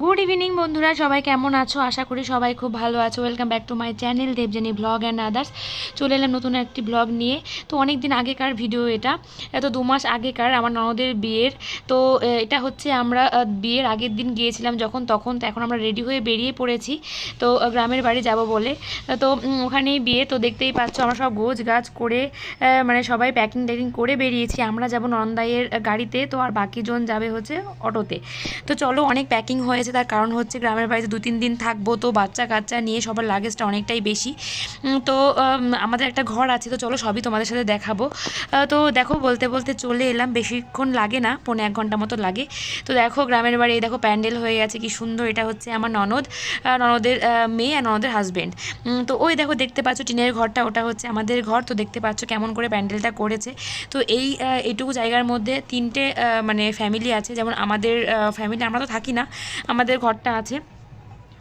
Good evening বন্ধুরা, সবাই কেমন আছো? আশা করি সবাই খুব ভালো আছো। Welcome back to my channel Debjani blog and others. চলে এলাম নতুন একটি ব্লগ নিয়ে। তো অনেক দিন আগেকার ভিডিও এটা, তো 2 মাস আগেকার আমার ননদের বিয়ের। তো এটা হচ্ছে আমরা বিয়ের আগের দিন গিয়েছিলাম যখন, তখন তো এখন আমরা রেডি হয়ে বেরিয়ে পড়েছি তো গ্রামের বাড়ি যাব বলে। তো ওখানেই বিয়ে, তো দেখতেই পাচ্ছ আমরা সব গোছ গাছ করে মানে সবাই প্যাকিং ট্যাকিং করে বেরিয়েছি। আমরা যাব নন্দাইয়ের গাড়িতে, তো আর বাকিজন যাবে হচ্ছে অটোতে। তো চলো, অনেক প্যাকিং হয়েছে, তার কারণ হচ্ছে গ্রামের বাড়িতে 2-3 দিন থাকবো, তো বাচ্চা কাচ্চা নিয়ে সবার লাগেজটা অনেকটাই বেশি। তো আমাদের একটা ঘর আছে, তো চলো সবই তোমাদের সাথে দেখাবো। তো দেখো, বলতে বলতে চলে এলাম, বেশিক্ষণ লাগে না, 1.5 ঘন্টা মতো লাগে। তো দেখো গ্রামের বাড়ি, দেখো প্যান্ডেল হয়ে গেছে কি সুন্দর। এটা হচ্ছে আমার ননদের মেয়ে আর ননদের হাজব্যান্ড। তো ওই দেখো দেখতে পাচ্ছ টিনের ঘরটা, ওটা হচ্ছে আমাদের ঘর। তো দেখতে পাচ্ছ কেমন করে প্যান্ডেলটা করেছে। তো এইটুকু জায়গার মধ্যে 3টে মানে ফ্যামিলি আছে, যেমন আমাদের ফ্যামিলি, আমরা তো থাকি না, আমাদের ঘরটা আছে,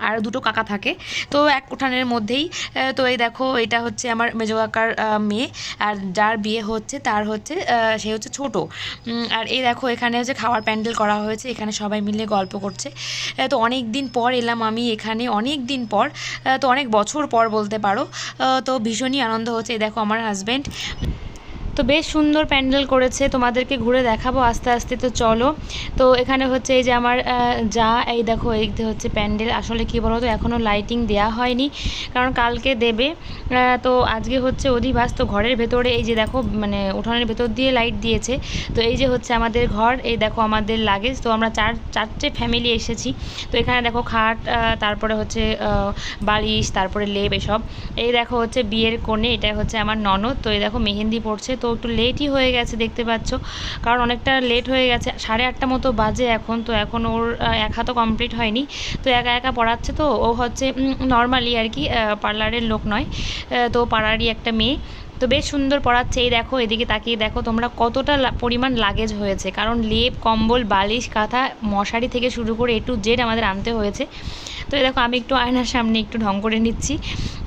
আর 2টো কাকা থাকে, তো এক উঠানের মধ্যেই। তো এই দেখো, এটা হচ্ছে আমার মেজো কাকার মেয়ে, আর যার বিয়ে হচ্ছে তার হচ্ছে সে হচ্ছে ছোট। আর এই দেখো এখানে হচ্ছে খাওয়ার প্যান্ডেল করা হয়েছে, এখানে সবাই মিলে গল্প করছে। তো অনেক দিন পর এলাম আমি এখানে, অনেক দিন পর, তো অনেক বছর পর বলতে পারো। তো ভীষণই আনন্দ হচ্ছে। এই দেখো আমার হাজব্যান্ড। তো বেশ সুন্দর প্যান্ডেল করেছে, তোমাদেরকে ঘুরে দেখাবো আস্তে আস্তে। তো চলো, তো এখানে হচ্ছে এই যে আমার এই দেখো এই হচ্ছে প্যান্ডেল। আসলে কি বলো তো, এখনও লাইটিং দেওয়া হয়নি, কারণ কালকে দেবে। তো আজকে হচ্ছে অধিবাস, তো ঘরের ভেতরে এই যে দেখো মানে উঠোনের ভেতর দিয়ে লাইট দিয়েছে। তো এই যে হচ্ছে আমাদের ঘর, এই দেখো আমাদের লাগেজ। তো আমরা চারটে ফ্যামিলি এসেছি। তো এখানে দেখো খাট, তারপরে হচ্ছে বালিশ, তারপরে লেপ, এসব। এই দেখো হচ্ছে বিয়ের কোণে, এটা হচ্ছে আমার ননদ। তো এই দেখো মেহেন্দি পড়ছে, তো একটু লেটই হয়ে গেছে দেখতে পাচ্ছ, কারণ অনেকটা লেট হয়ে গেছে, 8:30 মতো বাজে এখন। তো এখন ওর এক হাতও কমপ্লিট হয়নি, তো একা একা পড়াচ্ছে। তো ও হচ্ছে নর্মালি আর কি, পার্লারের লোক নয়, তো পাড়ারই একটা মেয়ে। তো বেশ সুন্দর পড়াচ্ছে। এই দেখো এদিকে তাকিয়ে দেখো তোমরা কতটা পরিমাণ লাগেজ হয়েছে, কারণ লেপ, কম্বল, বালিশ, কাঁথা, মশারি থেকে শুরু করে A to Z আমাদের আনতে হয়েছে। তো এই দেখো আমি একটু আয়নার সামনে একটু ঢং করে নিচ্ছি।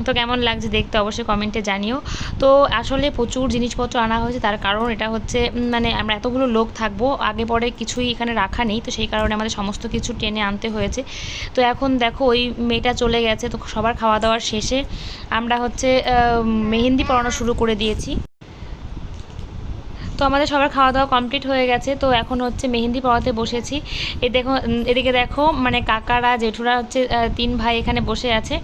তো কেমন লাগছে দেখতে অবশ্যই কমেন্টে জানিও। তো আসলে প্রচুর জিনিসপত্র আনা হয়েছে, তার কারণ এটা হচ্ছে মানে আমরা এতগুলো লোক থাকবো, আগে পরে কিছুই এখানে রাখা নেই, তো সেই কারণে আমাদের সমস্ত কিছু টেনে আনতে হয়েছে। তো এখন দেখো ওই মেয়েটা চলে গেছে, তো সবার খাওয়া দাওয়ার শেষে আমরা হচ্ছে মেহেন্দি পরানো শুরু করে দিয়েছি। তো আমাদের সবার খাওয়া দাওয়া কমপ্লিট হয়ে গেছে, তো এখন হচ্ছে মেহেন্দি পড়াতে বসেছি। এদিকে দেখো মানে কাকারা জেঠুরা হচ্ছে 3 ভাই এখানে বসে আছে।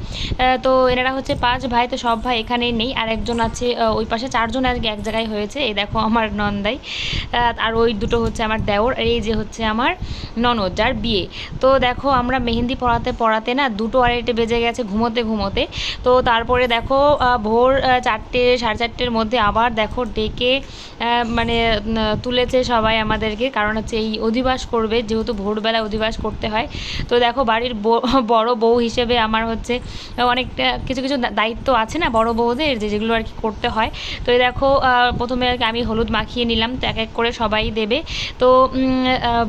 তো এনারা হচ্ছে 5 ভাই, তো সব ভাই এখানেই নেই, আর একজন আছে ওই পাশে, 4জন আর এক জায়গায় হয়েছে। এই দেখো আমার নন্দাই, আর ওই দুটো হচ্ছে আমার দেওর, আর এই যে হচ্ছে আমার ননদ যার বিয়ে। তো দেখো আমরা মেহেন্দি পড়াতে পড়াতে না 2-2:30 বেজে গেছে ঘুমোতে ঘুমোতে। তো তারপরে দেখো ভোর 4টে 4:30-এর মধ্যে আবার দেখো ডেকে মানে তুলেছে সবাই আমাদেরকে, কারণ হচ্ছে এই অধিবাস করবে, যেহেতু ভোরবেলা অধিবাস করতে হয়। তো দেখো বাড়ির বড় বউ হিসেবে আমার হচ্ছে অনেকটা কিছু কিছু দায়িত্ব আছে না বড় বউদের, যেগুলো আর কি করতে হয়। তো এই দেখো প্রথমে আর কি আমি হলুদ মাখিয়ে নিলাম, তো এক এক করে সবাই দেবে। তো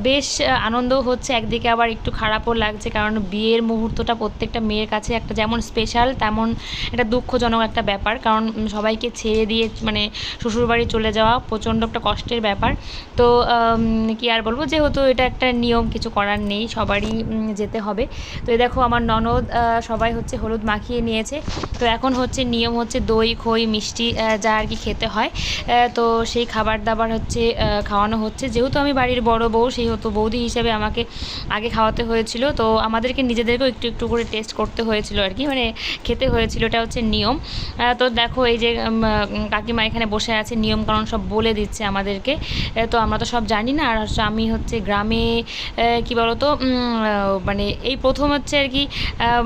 বেশ আনন্দ হচ্ছে, একদিকে আবার একটু খারাপও লাগছে, কারণ বিয়ের মুহূর্তটা প্রত্যেকটা মেয়ের কাছে একটা যেমন স্পেশাল, তেমন একটা দুঃখজনক একটা ব্যাপার, কারণ সবাইকে ছেড়ে দিয়ে মানে শ্বশুরবাড়ি চলে যাওয়া প্রচণ্ড একটা কষ্টের ব্যাপার। তো কি আর বলবো, যেহেতু এটা একটা নিয়ম, কিছু করার নেই, সবারই যেতে হবে। তো এই দেখো আমার ননদ সবাই হচ্ছে হলুদ মাখিয়ে নিয়েছে। তো এখন হচ্ছে নিয়ম হচ্ছে দই, খই, মিষ্টি যা আর কি খেতে হয়, তো সেই খাবার দাবার হচ্ছে খাওয়ানো হচ্ছে। যেহেতু আমি বাড়ির বড় বউ, সেহেতু বৌদি হিসেবে আমাকে আগে খাওয়াতে হয়েছিল, তো আমাদেরকে নিজেদেরকেও একটু একটু করে টেস্ট করতে হয়েছিল আর কি, মানে খেতে হয়েছিল, এটা হচ্ছে নিয়ম। তো দেখো এই যে কাকিমা এখানে বসে আছে, নিয়ম কারণ সব বলে দিচ্ছে আমাদেরকে। তো আমরা তো সব জানি না, আর আমি হচ্ছে গ্রামে কি বলতো মানে এই প্রথম হচ্ছে আর কি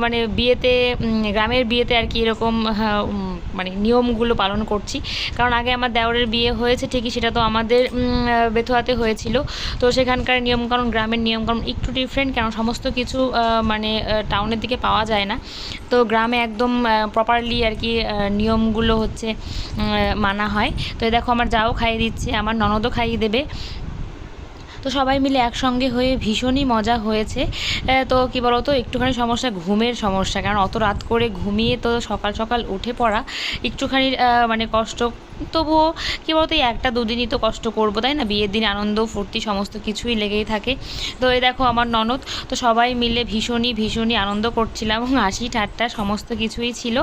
মানে বিয়েতে, গ্রামের বিয়েতে আর কি এরকম মানে নিয়মগুলো পালন করছি। কারণ আগে আমার দেওরের বিয়ে হয়েছে ঠিকই, সেটা তো আমাদের বেথুয়াতে হয়েছিল। তো সেখানকার নিয়মকানুন গ্রামের নিয়মকানুন একটু ডিফারেন্ট, কারণ সমস্ত কিছু মানে টাউনের দিকে পাওয়া যায় না। তো গ্রামে একদম প্রপারলি আর কি নিয়মগুলো হচ্ছে মানা হয়। তো দেখো আমার যাও খাইয়ে দিচ্ছে, আমার ননদও খাইয়ে দেবে। তো সবাই মিলে একসঙ্গে হয়ে ভীষণই মজা হয়েছে। তো কী বলো তো, একটুখানি সমস্যা ঘুমের সমস্যা, কারণ অত রাত করে ঘুমিয়ে তো সকাল সকাল উঠে পড়া একটুখানি মানে কষ্ট। তবুও কী বলতো, এই একটা দুদিনই তো কষ্ট করবো, তাই না? বিয়ের দিন আনন্দ ফুর্তি সমস্ত কিছুই লেগেই থাকে। তো এই দেখো আমার ননদ, তো সবাই মিলে ভীষণই ভীষণই আনন্দ করছিলাম এবং হাসি ঠাট্টা সমস্ত কিছুই ছিল।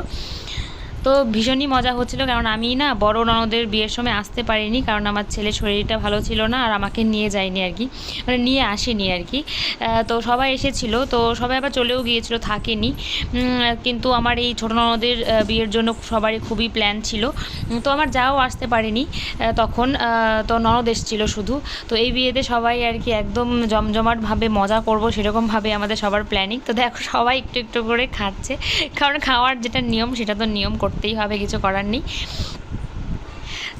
তো ভীষণই মজা হচ্ছিলো, কারণ আমি না বড় ননদের বিয়ের সময় আসতে পারিনি, কারণ আমার ছেলের শরীরটা ভালো ছিল না আর আমাকে নিয়ে যায়নি আর কি, মানে নিয়ে আসেনি আর কি। তো সবাই এসেছিল, তো সবাই আবার চলেও গিয়েছিল, থাকেনি। কিন্তু আমার এই ছোটো ননদের বিয়ের জন্য সবারই খুবই প্ল্যান ছিল। তো আমার যাও আসতে পারেনি তখন, তো ননদ এসেছিলো শুধু। তো এই বিয়েতে সবাই আর কি একদম জমজমাটভাবে মজা করব সেরকমভাবে আমাদের সবার প্ল্যানিং। তো দেখো সবাই একটু একটু করে খাচ্ছে, কারণ খাওয়ার যেটা নিয়ম সেটা তো নিয়ম করতেই হবে, কিছু করার নেই।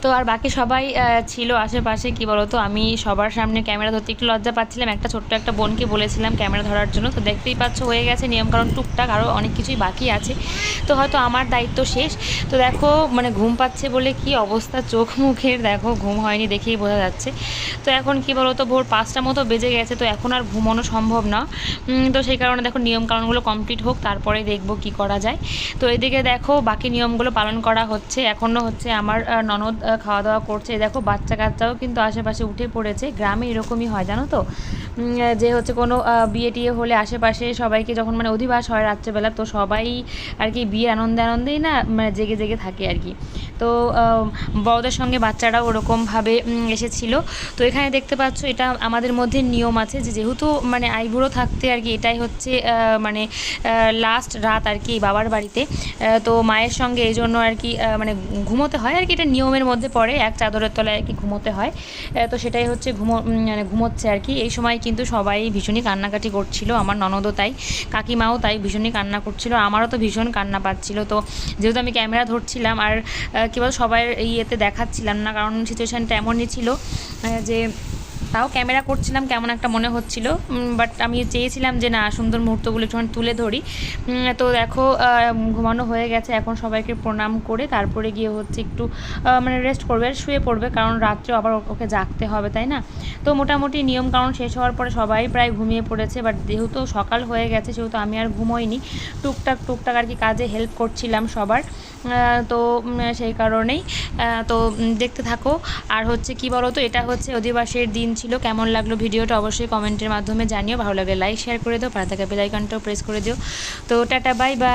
তো আর বাকি সবাই ছিল আশেপাশে। কি বলো তো, আমি সবার সামনে ক্যামেরা ধরতে একটু লজ্জা পাচ্ছিলাম, ছোট্ট একটা বোনকে বলেছিলাম ক্যামেরা ধরার জন্য। তো দেখতেই পাচ্ছ হয়ে গেছে নিয়মকানুন টুকটাক, আরও অনেক কিছুই বাকি আছে, তো হয়তো আমার দায়িত্ব শেষ। তো দেখো মানে ঘুম পাচ্ছে বলে কি অবস্থা চোখ মুখের, দেখো ঘুম হয়নি দেখেই বোঝা যাচ্ছে। তো এখন কি বলো তো, ভোর 5টা মতো বেজে গেছে, তো এখন আর ঘুমানো সম্ভব না। তো সেই কারণে দেখো নিয়মকানুনগুলো কমপ্লিট হোক, তারপরে দেখবো কি করা যায়। তো এদিকে দেখো বাকি নিয়মগুলো পালন করা হচ্ছে, এখনও হচ্ছে আমার ননদ খাওয়া দাওয়া করছে। দেখো বাচ্চা কাচ্চাও কিন্তু আশেপাশে উঠে পড়েছে, গ্রামে এরকমই হয় জানো তো, যে হচ্ছে কোনো বিয়ে টিয়ে হলে আশেপাশে সবাইকে যখন মানে অধিবাস হয় রাত্রেবেলা, তো সবাই আর কি বিয়ে আনন্দে আনন্দেই না মানে জেগে জেগে থাকে আর কি। তো বড়দের সঙ্গে বাচ্চারাও ওরকমভাবে এসেছিল। তো এখানে দেখতে পাচ্ছ এটা আমাদের মধ্যে নিয়ম আছে যে যেহেতু মানে আইবুড়ো থাকতে আর কি এটাই হচ্ছে মানে লাস্ট রাত আর কি বাবার বাড়িতে। তো মায়ের সঙ্গে এই জন্য আর কি মানে ঘুমোতে হয় আর কি, এটা নিয়মের মধ্যে পড়ে, এক চাদরের তলায় আর কি ঘুমোতে হয়। তো সেটাই হচ্ছে মানে ঘুমোচ্ছে আর কি। এই সময় কিন্তু সবাই ভীষণই কান্নাকাটি করছিল, আমার ননদও তাই, কাকিমাও তাই ভীষণই কান্না করছিল, আমারও তো ভীষণ কান্না পাচ্ছিল। তো যেহেতু আমি ক্যামেরা ধরছিলাম আর কী বল সবাই ইয়েতে দেখাচ্ছিলাম না, কারণ সিচুয়েশানটা এমনই ছিল যে তাও ক্যামেরা করছিলাম কেমন একটা মনে হচ্ছিল, বাট আমি চেয়েছিলাম যে না সুন্দর মুহূর্তগুলো একটুখানি তুলে ধরি। তো দেখো ঘুমানো হয়ে গেছে, এখন সবাইকে প্রণাম করে তারপরে গিয়ে হচ্ছে একটু মানে রেস্ট করবে, শুয়ে পড়বে, কারণ রাত্রেও আবার ওকে জাগতে হবে, তাই না? তো মোটামুটি নিয়ম কারণ শেষ হওয়ার পরে সবাই প্রায় ঘুমিয়ে পড়েছে, বাট যেহেতু সকাল হয়ে গেছে সেহেতু আমি আর ঘুমোইনি, টুকটাক আর কি কাজে হেল্প করছিলাম সবার। তো সেই কারণেই তো দেখতে থাকো। আর হচ্ছে কি বলো তো, এটা হচ্ছে অধিবাসের দিন ছিল। কেমন লাগলো ভিডিওটা অবশ্যই কমেন্টের মাধ্যমে জানিও, ভালো লাগলে লাইক শেয়ার করে দিও, পাশে থাকা বেল আইকনটাও প্রেস করে দিও। তো টাটা বাই বাই।